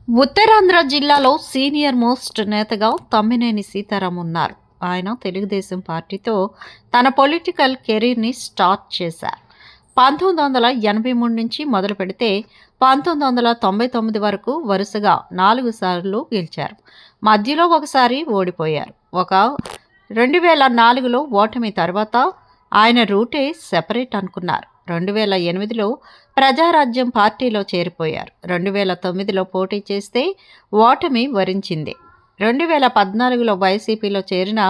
ఉత్తరాంధ్ర జిల్లాలో senior most నేతగా తమ్మినేని సీతారాం ఉన్నారు. ఆయన తెలుగుదేశం పార్టీతో తన పొలిటికల్ కెరీర్‌ని స్టార్ట్ చేశారు. 1983 నుంచి మొదలుపెడితే 1999 వరకు వరుసగా 4 సార్లు గెలిచారు. మధ్యలో ఒకసారి ఓడిపోయారు. 2004లో ఓటమి తర్వాత ఆయన రూటే సెపరేట్ అనుకున్నారు. 2008లో ప్రజారాజ్యం పార్టీలో చేరిపోయారు. 2009లో పోటీ చేస్తే ఓటమి వరించింది. 2014లో వైసీపీలో చేరినా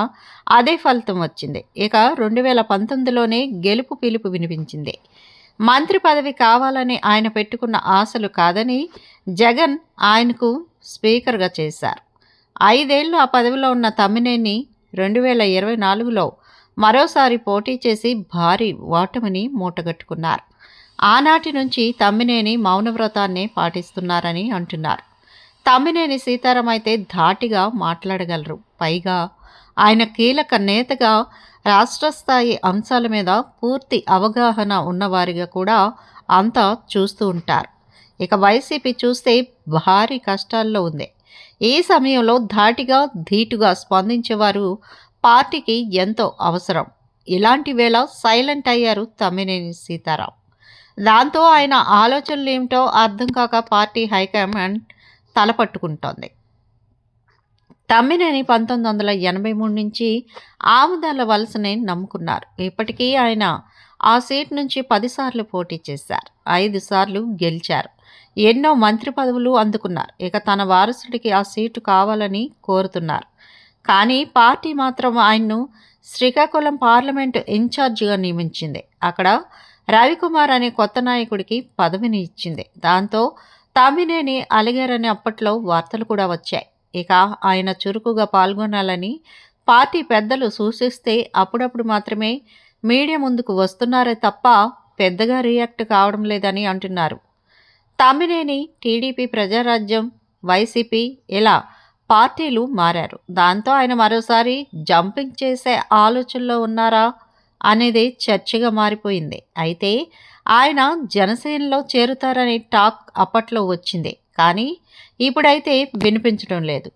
అదే ఫలితం వచ్చింది. ఇక 2019లోనే గెలుపు పిలుపు వినిపించింది. మంత్రి పదవి కావాలని ఆయన పెట్టుకున్న ఆశలు కాదని జగన్ ఆయనకు స్పీకర్గా చేశారు. 5 ఏళ్లు ఆ పదవిలో ఉన్న తమ్మినేని 2024లో మరోసారి పోటీ చేసి భారీ ఓటమిని మూటగట్టుకున్నారు. ఆనాటి నుంచి తమ్మినేని మౌనవ్రతాన్నే పాటిస్తున్నారని అంటున్నారు. తమ్మినేని సీతారాం అయితే ధాటిగా మాట్లాడగలరు. పైగా ఆయన కీలక నేతగా రాష్ట్ర స్థాయి అంశాల మీద పూర్తి అవగాహన ఉన్నవారిగా కూడా అంతా చూస్తూ ఉంటారు. ఇక వైసీపీ చూస్తే భారీ కష్టాల్లో ఉంది. ఈ సమయంలో ధాటిగా ధీటుగా స్పందించేవారు పార్టీకి ఎంతో అవసరం. ఇలాంటి వేళ సైలెంట్ అయ్యారు తమ్మినేని సీతారాం. దాంతో ఆయన ఆలోచనలు ఏమిటో అర్థం కాక పార్టీ హైకమాండ్ తలపట్టుకుంటోంది. తమ్మినేని 1983 నుంచి ఆముదాల వలసనే నమ్ముకున్నారు. ఇప్పటికీ ఆయన ఆ సీట్ నుంచి 10 సార్లు పోటీ చేశారు. 5 సార్లు గెలిచారు. ఎన్నో మంత్రి పదవులు అందుకున్నారు. ఇక తన వారసుడికి ఆ సీటు కావాలని కోరుతున్నారు. కానీ పార్టీ మాత్రం ఆయన్ను శ్రీకాకుళం పార్లమెంటు ఇన్ఛార్జిగా నియమించింది. అక్కడ రవికుమార్ అనే కొత్త నాయకుడికి పదవిని ఇచ్చింది. దాంతో తమ్మినేని అలిగారని అప్పట్లో వార్తలు కూడా వచ్చాయి. ఇక ఆయన చురుకుగా పాల్గొనాలని పార్టీ పెద్దలు సూచిస్తే అప్పుడప్పుడు మాత్రమే మీడియా ముందుకు వస్తున్నారే తప్ప పెద్దగా రియాక్ట్ కావడం లేదని అంటున్నారు. తమ్మినేని టీడీపీ, ప్రజారాజ్యం, వైసీపీ ఇలా పార్టీలు మారారు. దాంతో ఆయన మరోసారి జంపింగ్ చేసే ఆలోచనలో ఉన్నారా అనేది చర్చగా మారిపోయింది. అయితే ఆయన జనసేనలో చేరుతారనే టాక్ అప్పట్లో వచ్చింది. కానీ ఇప్పుడైతే వినిపించడం లేదు.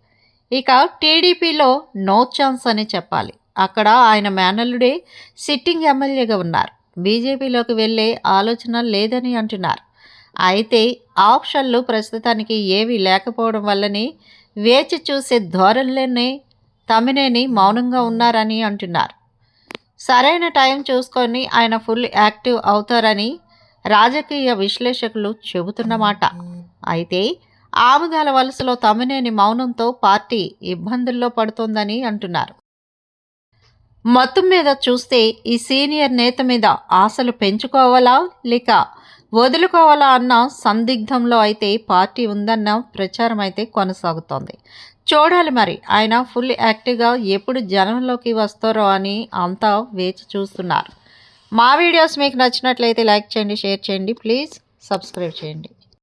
ఇక టీడీపీలో నో ఛాన్స్ అని చెప్పాలి. అక్కడ ఆయన మేనల్లుడే సిట్టింగ్ ఎమ్మెల్యేగా ఉన్నారు. బీజేపీలోకి వెళ్ళే ఆలోచన లేదని అంటున్నారు. అయితే ఆప్షన్లు ప్రస్తుతానికి ఏవీ లేకపోవడం వల్లనే వేచి చూసే ధోరణిలోనే తమ్మినేని మౌనంగా ఉన్నారని అంటున్నారు. సరైన టైం చూసుకొని ఆయన ఫుల్ యాక్టివ్ అవుతారని రాజకీయ విశ్లేషకులు చెబుతున్నమాట. అయితే ఆముదాల వలసలో తమ్మినేని మౌనంతో పార్టీ ఇబ్బందుల్లో పడుతోందని అంటున్నారు. మొత్తం మీద చూస్తే ఈ సీనియర్ నేత మీద ఆశలు పెంచుకోవాలా లేక వదులుకోవాలా అన్న సందిగ్ధంలో అయితే పార్టీ ఉందన్న ప్రచారం అయితే కొనసాగుతోంది. చూడాలి మరి ఆయన ఫుల్ యాక్టివ్గా ఎప్పుడు జనంలోకి వస్తారో అని అంతా వేచి చూస్తున్నారు. మా వీడియోస్ మీకు నచ్చినట్లయితే లైక్ చేయండి, షేర్ చేయండి, ప్లీజ్ సబ్స్క్రైబ్ చేయండి.